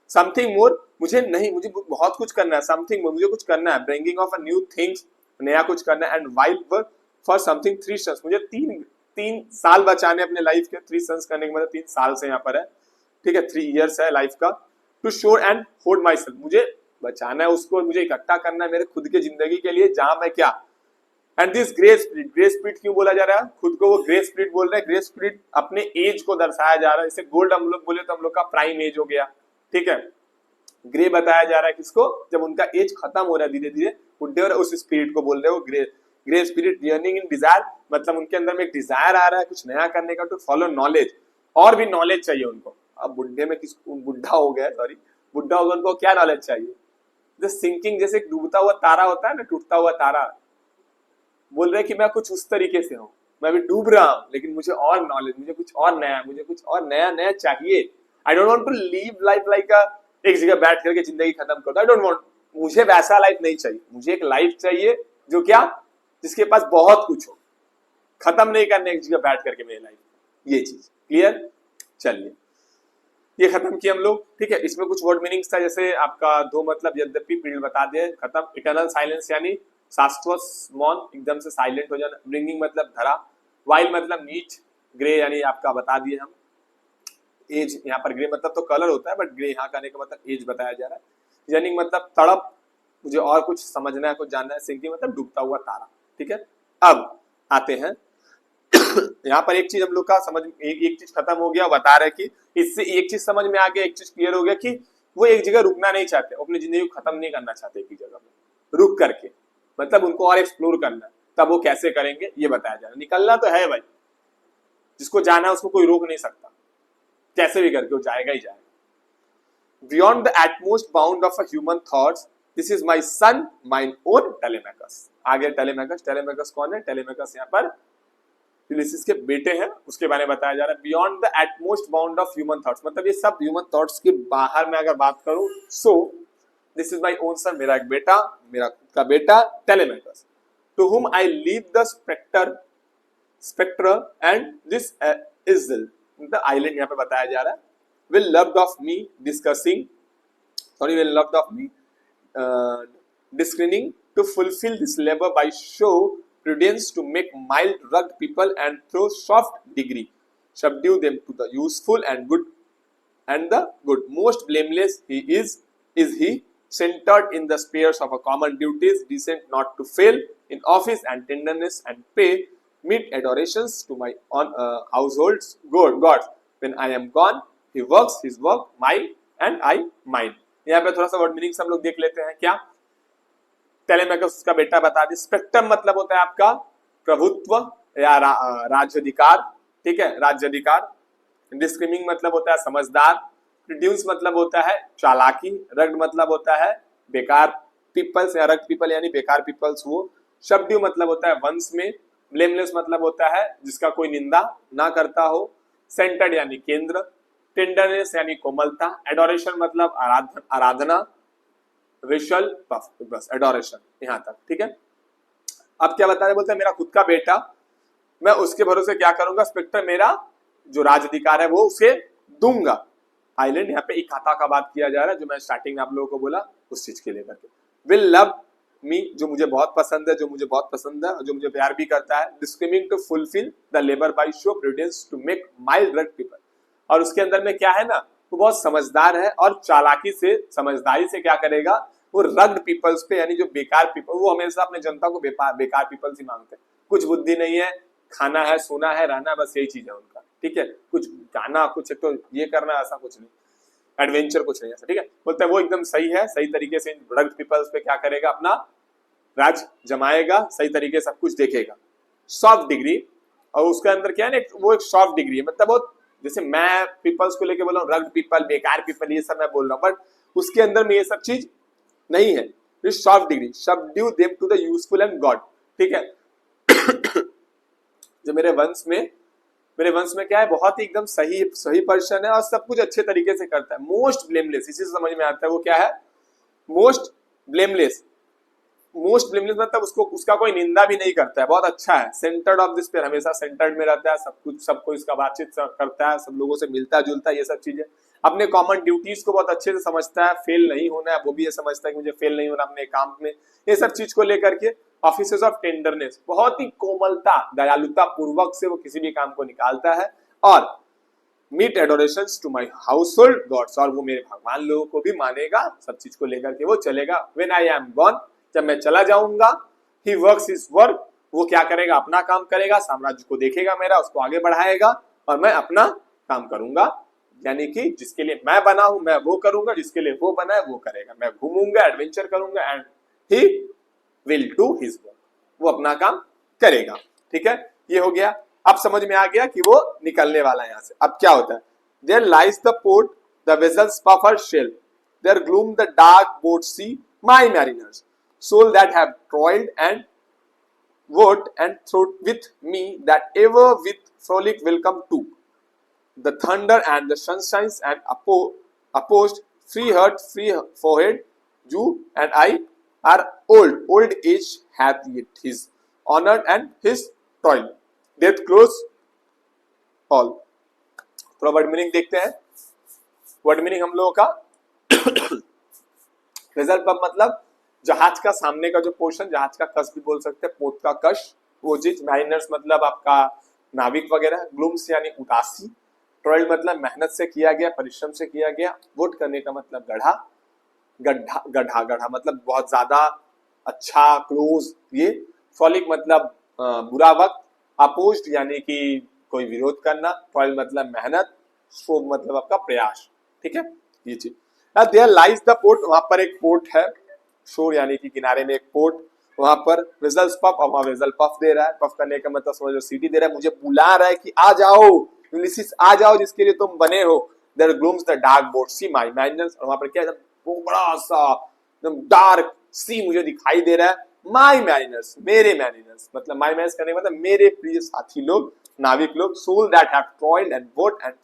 समथिंग मोर, मुझे बहुत कुछ करना है. समथिंग मोर, मुझे कुछ करना है. Bringing of a new things, नया कुछ करना है. And while for something 3 suns, मुझे 3 साल बचाने अपने लाइफ के. 3 सन्स करने के मतलब 3 साल से यहाँ पर है. ठीक है, 3 इयर्स है लाइफ का. टू शोर एंड होल्ड माई सेल्फ, मुझे बचाना है उसको, मुझे इकट्ठा करना है मेरे खुद के जिंदगी के लिए, जहां मैं क्या. And this grey spirit, grey spirit क्यों बोला जा रहा है, खुद को वो ग्रे स्पिरिट बोल रहे हैं. ग्रे स्पिरिट अपने एज को दर्शाया जा रहा है. जैसे गोल्ड हम लोग बोले तो हम लोग का प्राइम एज हो गया. ठीक है, ग्रे बताया जा रहा है किसको, जब उनका एज खत्म हो रहा है धीरे धीरे, बुढ़े हो रहे, उस स्पिरिट को बोल रहे हो ग्रे स्पिरिट. रियर्निंग इन डिजायर, मतलब उनके अंदर में एक डिजायर आ रहा है कुछ नया करने का. टू फॉलो नॉलेज, और भी नॉलेज चाहिए उनको. अब बुढ़े में किसको, बुढ़ा हो गया, सॉरी बुढ़ा होगा, उनको क्या नॉलेज चाहिए. जैसे सिंकिंग, जैसे डूबता हुआ तारा होता है ना, टूटता हुआ तारा, बोल रहे कि मैं कुछ उस तरीके से हूँ, मैं भी डूब रहा हूँ, लेकिन मुझे और नॉलेज, मुझे कुछ और नया नया चाहिए. I don't want to live life like एक जगह बैठ करके जिंदगी खत्म कर दो. आई डोंट वांट, मुझे वैसा लाइफ नहीं चाहिए. मुझे एक लाइफ चाहिए जो क्या, जिसके पास बहुत कुछ हो, खत्म नहीं करने एक जगह बैठ करके मेरी लाइफ. ये चीज क्लियर. चलिए, ये खत्म किया हम लोग. ठीक है, इसमें कुछ वर्ड मीनिंग्स था, जैसे आपका 2 मतलब यद्यपि पीरियड बता दिए, खत्म. इटर्नल साइलेंस यानी शाश्वत मौन, एकदम से साइलेंट हो जाना. ब्रिंगिंग मतलब धरा. वाइल मतलब नीच. ग्रे यानी आपका बता दिए हम. एज, यहाँ पर ग्रे मतलब तो कलर होता है, बट ग्रे यहाँ का आने का मतलब एज बताया जा रहा है. यर्निंग मतलब तड़प, मुझे और कुछ समझना है, कुछ जानना है. सिंकिंग मतलब डूबता हुआ तारा. ठीक है, अब आते हैं यहाँ पर एक चीज हम लोग का समझ, एक चीज खत्म हो गया. बता रहे कि इससे एक चीज समझ में आ गया, एक चीज क्लियर हो गया कि वो एक जगह रुकना नहीं चाहते, अपनी जिंदगी को खत्म नहीं करना चाहते एक ही जगह में रुक करके, मतलब उनको और एक्सप्लोर करना है. तब वो कैसे करेंगे ये बताया जा रहा है. निकलना तो है भाई, जिसको जाना है उसको कोई रोक नहीं सकता, कैसे भी करके वो जाएगा ही जाएगा. Beyond the utmost bound of a human thoughts, this is my son mine own Telemachus. आगे टेलेमेकस कौन है? टेलेमेकस यहाँ पर यूलिसिस के बेटे हैं, उसके बारे में बताया जा रहा है. Beyond the utmost bound of human thoughts, मतलब ये सब ह्यूमन थॉट्स के बाहर में अगर बात करूं, so this is my own son, मेरा एक बेटा, मेरा खुद का बेटा Telemachus. To whom I leave the sceptre and this isle, मतलब आइलैंड यहाँ पे बताया जा रहा है. Well loved of me discussing, sorry well loved of me discerning to fulfill this labor by show prudence to make mild rugged people and through soft degree subdue them to the useful and good and the good. Most blameless he is he centered in the spheres of a common duties, decent not to fail in office and tenderness and pay meet adorations to my own households gods. When I am gone he works his work, my and I mine. यहाँ पे थोड़ा सा word meanings हम लोग देख लेते हैं. क्या टेलेमेकस उसका बेटा बता दी. स्पेक्ट्रम मतलब होता है आपका प्रभुत्व या राज्याधिकार. ठीक है, राज्याधिकार. डिस्क्रीमिंग मतलब होता है समझदार, प्रोड्यूस मतलब होता है चालाकी, रग्ड मतलब होता है बेकार पीपल्स या रग्ड पीपल यानी बेकार पीपल्स वो, शब्ड्यू मतलब होता है वंश में, ब्लेमलेस मतलब होता है जिसका कोई निंदा ना करता हो, सेंटर्ड यानी केंद्र, टेंडरनेस यानी कोमलता, एडोरेशन मतलब आराधना, विशल बस एडोरेशन यहां तक, ठीक है। अब क्या बता रहे, बोलते हैं मेरा खुद का बेटा, मैं उसके भरोसे क्या करूंगा, स्पेक्टर मेरा जो राजाधिकार है वो उसे दूंगा। आइलैंड यहाँ पे इकाता का बात किया जा रहा है, जो मैं स्टार्टिंग में आप लोगों को बोला उस चीज के लेकर के। विल लव मी, जो मुझे बहुत पसंद है, जो मुझे बहुत पसंद है, जो मुझे प्यार भी करता है। Discerning to fulfil the labour by slow prudence to make mild rugged people, और उसके अंदर में क्या है ना, वो बहुत समझदार है और चालाकी से समझदारी से क्या करेगा, वो रग्ड पीपल्स पे यानी जो बेकार पीपल, वो हमेशा अपने जनता को बेकार पीपल्स ही मांगते हैं। कुछ बुद्धि नहीं है, खाना है, सोना है, रहना, बस यही चीज है उनका, ठीक है। कुछ गाना, कुछ तो ये करना, ऐसा कुछ नहीं, एडवेंचर कुछ नहीं ऐसा, ठीक है। बोलते हैं वो एकदम सही है, सही तरीके से रग्ड पीपल्स पे क्या करेगा, अपना राज जमाएगा, सही तरीके से सब कुछ देखेगा। सॉफ्ट डिग्री, और उसके अंदर क्या है ना, वो एक सॉफ्ट डिग्री है, मतलब वो जैसे मैं पीपल्स को लेके बोल रहा हूँ रग्ड पीपल, बेकार पीपल, ये सब मैं बोल रहा हूँ, बट उसके अंदर में ये सब चीज नहीं है। Soft degree, subdue them to the useful and god, ठीक है। जो मेरे वंश में क्या है, बहुत ही एकदम सही पर्सन है और सब कुछ अच्छे तरीके से करता है। मोस्ट ब्लेमलेस, इसी से समझ में आता है वो क्या है, मोस्ट ब्लेमलेस मतलब उसका कोई निंदा भी नहीं करता है, बहुत अच्छा है। सेंटर्ड ऑफ दिस पेयर, हमेशा सेंटर्ड में रहता है, सबको इसका बातचीत करता है, सब लोगों से मिलता जुलता है, ये सब चीजें। अपने कॉमन ड्यूटीज को बहुत अच्छे से समझता है, फेल नहीं होना है वो भी ये समझता है कि मुझे फेल नहीं होना अपने काम में, ये सब चीज को लेकर के। ऑफिसेस ऑफ टेंडरनेस, बहुत ही कोमलता दयालुता पूर्वक से वो किसी भी काम को निकालता है। और meet adorations to my household gods, और वो मेरे भगवान लोगों को भी मानेगा, सब चीज को लेकर के वो चलेगा। व्हेन आई एम गॉन, जब मैं चला जाऊंगा, ही वर्क्स हिज वर्क, वो क्या करेगा, अपना काम करेगा, साम्राज्य को देखेगा मेरा, उसको आगे बढ़ाएगा, और मैं अपना काम करूंगा, यानी कि जिसके लिए मैं बना हूं मैं वो करूंगा, जिसके लिए वो बना है वो करेगा। मैं घूमूंगा, एडवेंचर करूंगा, and he will do his work, वो अपना काम करेगा, ठीक है। ये हो गया। अब समझ में आ गया कि वो निकलने वाला है यहाँ से। अब क्या होता है, there lies the port, the vessels puff her sail, there gloom the dark boat sea, my mariners soul that have toiled and worked and thought with me that ever with frolic will come to the thunder and the sunshines and opposed, free heart, free forehead, you and I are old age hath yet his honor and his toil, death close all। थोड़ा word meaning देखते हैं। Word meaning हम लोगों का result पर मतलब जहाज का सामने का जो पोर्शन, जहाज का कश भी बोल सकते हैं, पोत का कश, वो चीज। माइनर्स मतलब आपका नाविक वगैरह, ग्लूम्स यानी उदासी, टॉयल मतलब मेहनत से किया गया, परिश्रम से किया गया, वोट करने का मतलब गढ़ा मतलब बहुत ज्यादा अच्छा, क्लोज ये। फॉलिक मतलब बुरा वक्त, अपोज्ड यानी कि कोई विरोध करना, टॉयल मतलब मेहनत, स्ट्रोव मतलब आपका प्रयास, ठीक है, ये चीज। देयर लाइज द पोर्ट, वहां पर एक पोर्ट है, शोर यानी कि किनारे में एक पोर्ट, वहां पर वेजल्स पफ, और वहां वेजल पफ दे रहा है, पफ करने का मतलब समझ लो सीटी दे रहा है, मुझे बुला रहा है कि आ जाओ यूलिसिस, आ जाओ जिसके लिए तुम बने हो। There glooms the dark boat sea my mariners, और वहां पर क्या है, वो बड़ा सा एकदम डार्क सी मुझे दिखाई दे रहा है। माय मैरिनर्स, मेरे मैरिनर्स, मतलब माय मैरिनर्स करने का मतलब मेरे प्रिय साथी लोग, नाविक लोग। Soul that have toiled and worked and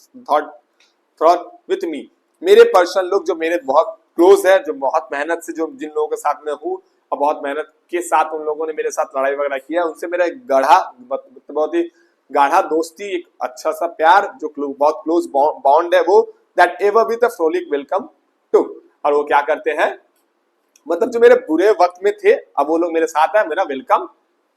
thought with me, मेरे पर्सन लोग जो मेरे बहुत क्लोज है, जो बहुत मेहनत से, जो जिन लोगों के साथ में हूँ और बहुत मेहनत के साथ उन लोगों ने मेरे साथ लड़ाई वगैरह किया, उनसे मेरा एक बहुत ही गाढ़ा दोस्ती, एक अच्छा सा प्यार, जो बहुत क्लोज बॉन्ड है वो। That ever with a frolic welcome to, और वो क्या करते हैं, मतलब जो मेरे बुरे वक्त में थे अब वो लोग मेरे साथ है, मेरा वेलकम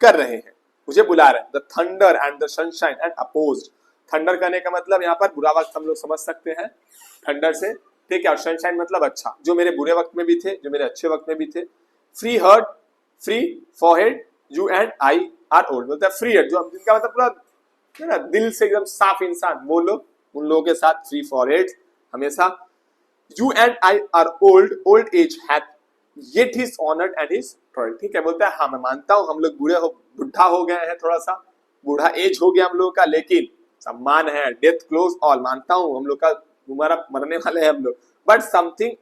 कर रहे हैं, मुझे बुला रहे हैं। The thunder and the sunshine and opposed, thunder करने का मतलब यहाँ पर बुरा वक्त हम लोग समझ सकते हैं थंडर से, ठीक है। और सनशाइन मतलब अच्छा, जो मेरे बुरे वक्त में भी थे, जो मेरे अच्छे वक्त में भी थे। Free heart, free forehead, you and I are old, बोलता है फ्री हर्ट, जो जिनका मतलब पूरा ना दिल से एकदम साफ इंसान, वो लोग, उन लोगों के साथ फ्री फॉरहेड हमेशा। You and I are old age hath yet his honoured and his toil, ठीक है। बोलता है हाँ मैं मानता हूँ हम लोग बुढ़ा हो गए हैं, थोड़ा सा बूढ़ा एज हो गया हम लोगों का, लेकिन सम्मान है, डेथ क्लोज ऑल, मानता हूं हम लोग का तुम्हारा मरने वाले हैं हम लोग, but something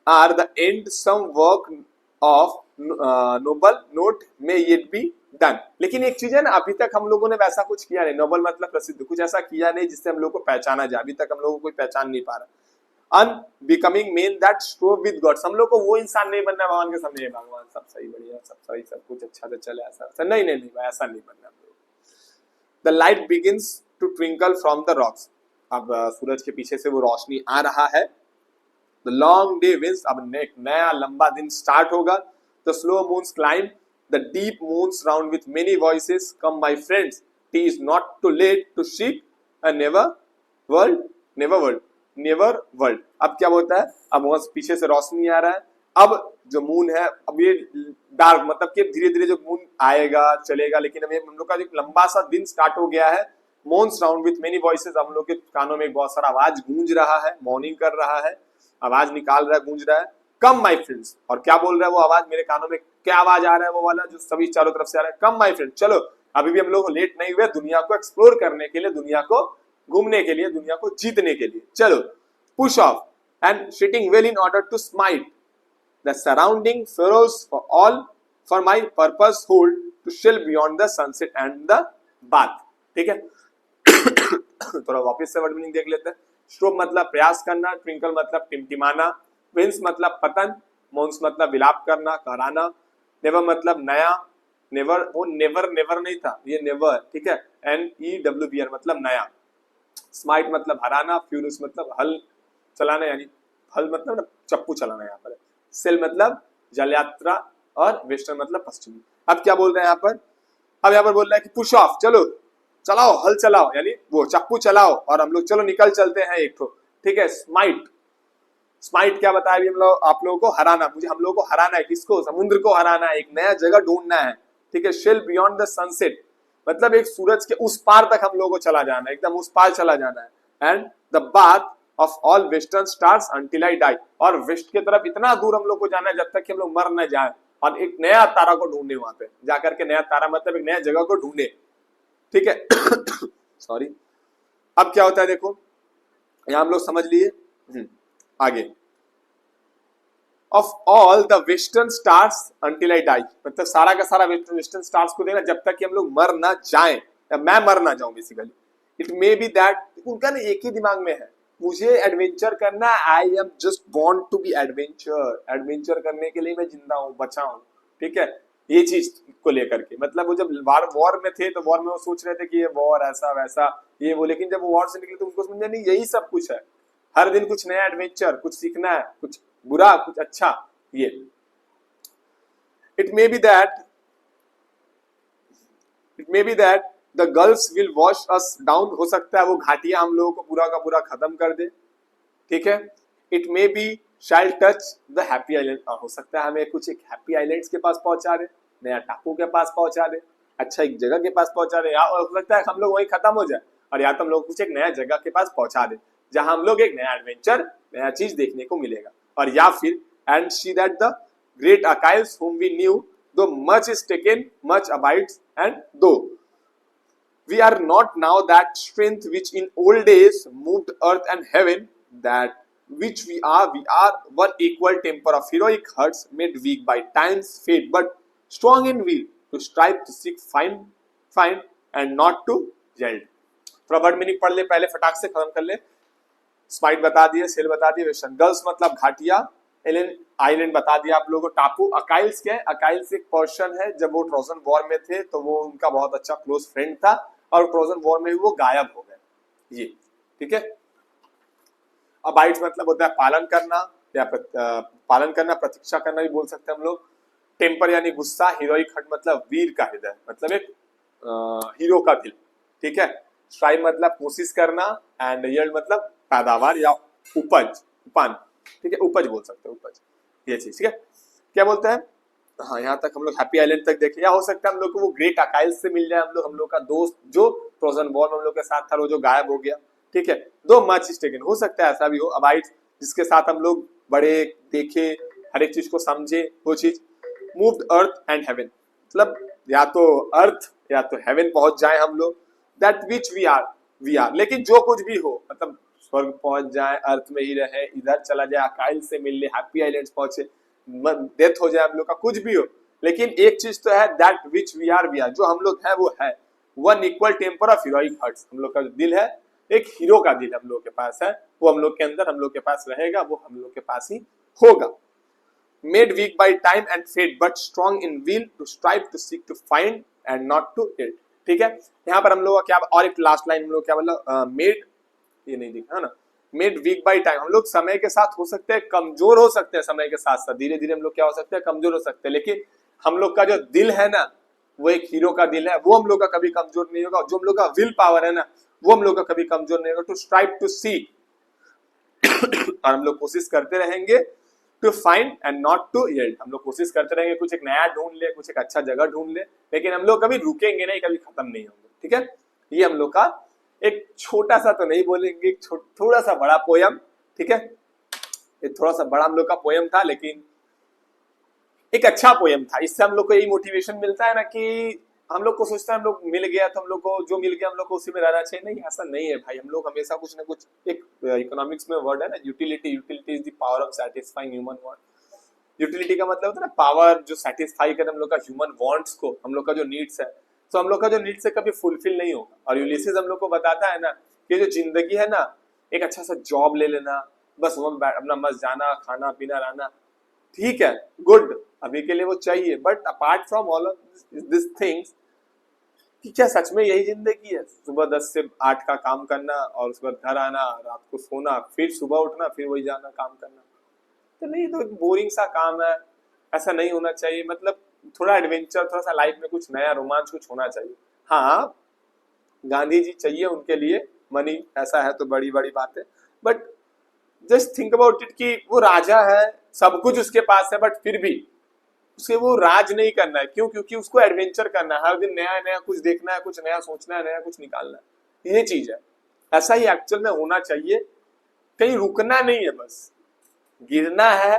are the end some work of noble note may yet be done. लेकिन एक चीज है ना, अभी तक हम लोगों ने वैसा कुछ किया नहीं, नोबल मतलब प्रसिद्ध, कुछ ऐसा किया नहीं जिससे हम लोग को पहचाना जाए, अभी तक हम लोग को कोई पहचान नहीं पा रहा। Unbecoming main that strove with God, हम लोग को वो इंसान नहीं बनना भगवान के सामने, भगवान सब सही बढ़िया सब सही सब कुछ अच्छा से चले, ऐसा नहीं नहीं नहीं ऐसा नहीं बनना हम लोग। The light begins to twinkle from the rocks, अब सूरज के पीछे से वो रोशनी आ रहा है। द लॉन्ग डे विंस, अब एक नया लंबा दिन स्टार्ट होगा। The slow moons climb the deep moons round with many voices, come my friends T is not to late to chic a never world never world never world. अब क्या होता है, अब वहां पीछे से रोशनी आ रहा है, अब जो मून है अब ये डार्क, मतलब कि धीरे धीरे जो मून आएगा चलेगा, लेकिन अब हम लोग का एक लंबा सा दिन स्टार्ट हो गया है। Morning round with many voices, हम लोग के कानों में बहुत सारा आवाज गूंज रहा है, मॉर्निंग कर रहा है, आवाज निकाल रहा है, गूंज रहा है। कम माय फ्रेंड्स, और क्या बोल रहा है वो आवाज मेरे कानों में, क्या आवाज आ रहा है वो वाला जो सभी चारों तरफ से आ रहा है, कम माय फ्रेंड, चलो अभी भी हम लोग लेट नहीं हुए, दुनिया को एक्सप्लोर करने के लिए, दुनिया को घूमने के लिए, दुनिया को जीतने के लिए, चलो push off and sitting well in order to smite the surrounding furrows for all for my purpose holds to sail beyond the sunset and the bath. ठीक है थोड़ा वापस से वर्ड मीनिंग देख लेते हैं। स्ट्रोब मतलब प्रयास करना, ट्विंकल मतलब टिमटिमाना, विंस मतलब पतन, मोन्स मतलब विलाप करना, कराना, नेवर मतलब नया, नेवर वो नेवर नेवर नहीं था, ये नेवर, ठीक है, NEWVR मतलब नया, स्माइट मतलब हराना, फ्यूरियस मतलब हल चलाना, यानी हल मतलब ना चप्पू चलाना यहाँ पर, सेल मतलब जल यात्रा, और वेस्टर्न मतलब पश्चिमी। अब क्या बोल रहे हैं यहाँ पर, अब यहाँ पर बोल रहा है कि पुश ऑफ, चलो चलाओ, हल चलाओ, यानी वो चप्पू चलाओ और हम लोग चलो निकल चलते हैं एक तो, ठीक है। स्माइट, स्माइट क्या बताया अभी हम लोग, आप लोगों को हराना, मुझे हम लोगों को हराना है, किसको, समुद्र को हराना है, एक नया जगह ढूंढना है, ठीक है। शेल बियॉन्ड द सनसेट मतलब एक सूरज के उस पार तक हम लोगों को चला जाना है, एकदम उस पार चला जाना है। And the bath of all western stars until I die, और वेस्ट की तरफ इतना दूर हम लोग को जाना है जब तक कि हम लोग मर न जाए, और एक नया तारा को ढूंढने, वहां पे जाकर के नया तारा मतलब एक नया जगह को ढूंढे, ठीक है सॉरी। अब क्या होता है देखो, यहां हम लोग समझ लिए आगे, of all the western stars until I die, मतलब सारा का सारा वेस्टर्न स्टार्स को देखना जब तक कि हम लोग मर ना जाएं, या मैं मर ना जाऊं basically. It may B that, उनका ना एक ही दिमाग में है, मुझे एडवेंचर करना, I am just want to be adventure, adventure करने के लिए मैं जिंदा हूं, बचा हूं, ठीक है, ये चीज को लेकर के। मतलब वो जब वॉर में थे तो वॉर में वो सोच रहे थे कि ये वॉर ऐसा वैसा ये वो, लेकिन जब वो वॉर से निकले तो उनको समझ नहीं यही सब कुछ है, हर दिन कुछ नया एडवेंचर, कुछ सीखना है, कुछ बुरा कुछ अच्छा, ये। It may B that the girls will wash us down, हो सकता है वो घाटियां हम लोगों को पूरा का पूरा खत्म कर दे, ठीक है। It may be shall touch the happy island, हो सकता है हमें कुछ एक हैप्पी आइलैंड्स के पास पहुंचा दे, नया टापू के पास पहुंचा दे, अच्छा एक जगह के पास पहुंचा दे, या हो सकता है हम लोग वहीं खत्म हो जाए, और या तो हम लोग कुछ एक नया जगह के पास पहुंचा दे जहां हम लोग एक नया एडवेंचर, नया चीज देखने को मिलेगा। और या फिर and see that the great Achilles whom we knew though much is taken much abides, and though we are not now that strength which in old days moved earth and heaven, that which we are one equal temper of heroic hearts made weak by time's fate but strong in will to strive to seek find and not to yield। थोड़ा word meaning पढ़ ले पहले, फटाक से खत्म कर ले। Smite बता दिए, सेल बता दिए, वेस्टर्न गर्ल्स मतलब घाटिया, आइलैंड बता दिया आप लोगों को, टापू। अकाइल्स क्या है, अकाइल्स एक पर्सन है, जब वो ट्रोजन वॉर में थे तो वो उनका बहुत अच्छा क्लोज फ्रेंड था, और ट्रोजन वॉर में वो गायब हो गए, ये ठीक है। अबाइड्स मतलब होता है पालन करना, या पालन करना, प्रतीक्षा करना भी बोल सकते हैं हम लोग। टेम्पर यानी गुस्सा, हीरोइक हर्ट मतलब वीर का हृदय, मतलब एक हीरो का दिल, ठीक है। स्ट्राइव मतलब कोशिश करना, एंड यील्ड मतलब पैदावार या उपज, उपान, ठीक है, उपज बोल सकते हैं, उपज, ये चीज, ठीक है। क्या बोलते हैं, हाँ यहाँ तक हम लोग हैप्पी आइलैंड तक देखे, या हो सकता है हम लोग को वो ग्रेट अकाइल्स से मिल जाए, हम लोग का दोस्त जो ट्रोजन वॉर में हम लोग के साथ था, वो जो गायब हो गया, ठीक है। दो मच इज टेकन, हो सकता है ऐसा भी हो। अबाइड जिसके साथ हम लोग बड़े, देखे, हर एक चीज को समझे, वो चीज। मूव्ड अर्थ एंड हेवन मतलब या तो अर्थ या तो हेवन पहुंच जाए हम लोग, दैट विच वी आर। लेकिन जो कुछ भी हो, मतलब स्वर्ग पहुंच जाए, अर्थ में ही रहे, इधर चला जाए, अकाइल से मिल ले, हैप्पी आइलैंड्स पहुंचे, डेथ हो जाए हम लोग का, कुछ भी हो, लेकिन एक चीज तो है, दैट विच वी आर, जो हम लोग है वो है। One equal temper of heroic hearts, हम लोग का जो दिल है, एक हीरो का दिल हम लोग के पास है, वो हम लोग के अंदर, हम लोग के पास रहेगा, वो हम लोग के पास ही होगा। Made weak by time and fate, but strong in will to strive to seek to find and not to it। ठीक है, यहाँ पर हम लोग क्या, और एक लास्ट लाइन हम लोग क्या बोला, मेड, ये नहीं दिखा है ना, मेड वीक बाय टाइम, हम लोग समय के साथ हो सकते हैं कमजोर, हो सकते हैं समय के साथ साथ, धीरे धीरे हम लोग क्या हो सकते हैं, कमजोर हो सकते हैं, लेकिन हम लोग का जो दिल है ना, वो एक हीरो का दिल है, वो हम लोग का कभी कमजोर नहीं होगा। जो हम लोग का विल पावर है ना, वो हम लोग का कभी कमजोर नहीं होगा। टू स्ट्राइव टू सी, और हम लोग कोशिश करते रहेंगे, to find and not to yield, हम लोग कोशिश करते रहेंगे कुछ एक नया ढूंढ ले, कुछ एक अच्छा जगह ढूंढ ले, लेकिन हम लोग कभी रुकेंगे नहीं, कभी खत्म नहीं होंगे। ठीक है, ये हम लोग का एक छोटा सा, तो नहीं बोलेंगे, थोड़ा सा बड़ा पोयम। ठीक है, ये थोड़ा सा बड़ा हम लोग का पोयम था, लेकिन एक अच्छा पोयम था। इससे हम लोग को यही मोटिवेशन मिलता है ना कि हम लोग को सोचता है हम लोग मिल गया तो हम लोग को जो मिल गया हम लोग को उसी में रहना चाहिए। नहीं, ऐसा नहीं है भाई, हम लोग हमेशा कुछ ना कुछ, एक इकोनॉमिक्स में वर्ड है ना, utility, utility is the power of satisfying human want. Utility का मतलब होता है ना पावर जो सेटिस्फाई करे हम लोग का ह्यूमन वांट्स को, हम लोग का जो नीड्स है, तो हम लोग का जो नीड्स है कभी फुलफिल नहीं होगा। और यूलिसिस हम लोग को बताता है ना कि जो जिंदगी है ना, एक अच्छा सा जॉब ले लेना, बस वहां अपना मस्त जाना, खाना पीना रहना, ठीक है, गुड, अभी के लिए वो चाहिए, but apart from all of this things, कि क्या सच में यही जिंदगी है? सुबह 10 से 8 का काम करना और उसके बाद घर आना, रात को सोना, फिर सुबह उठना, फिर वही जाना काम करना, तो नहीं, तो एक बोरिंग सा काम है, ऐसा नहीं होना चाहिए। मतलब थोड़ा एडवेंचर, थोड़ा सा लाइफ में कुछ नया रोमांच कुछ होना चाहिए। हाँ, गांधी जी चाहिए उनके लिए मनी, ऐसा है तो बड़ी बड़ी बात है, but just think about it कि वो राजा है, सब कुछ उसके पास है, बट फिर भी उसे वो राज नहीं करना है। क्यों? क्योंकि उसको एडवेंचर करना है, हर दिन नया नया कुछ देखना है, कुछ नया सोचना है, नया कुछ निकालना है, ये चीज है। ऐसा ही एक्चुअल में होना चाहिए, कहीं रुकना नहीं है, बस गिरना है,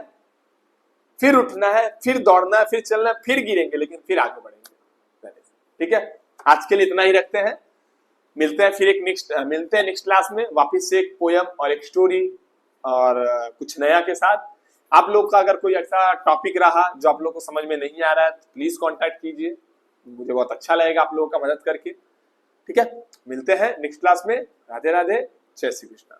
फिर उठना है, फिर दौड़ना है, फिर चलना है, फिर गिरेंगे, लेकिन फिर आगे बढ़ेंगे। ठीक है, आज के लिए इतना ही रखते हैं, मिलते हैं फिर एक नेक्स्ट क्लास में वापिस से एक पोयम और एक स्टोरी और कुछ नया के साथ। आप लोग का अगर कोई ऐसा टॉपिक रहा जो आप लोग को समझ में नहीं आ रहा है, तो प्लीज कांटेक्ट कीजिए, मुझे बहुत अच्छा लगेगा आप लोगों का मदद करके। ठीक है, मिलते हैं नेक्स्ट क्लास में। राधे राधे, जय श्री कृष्णा।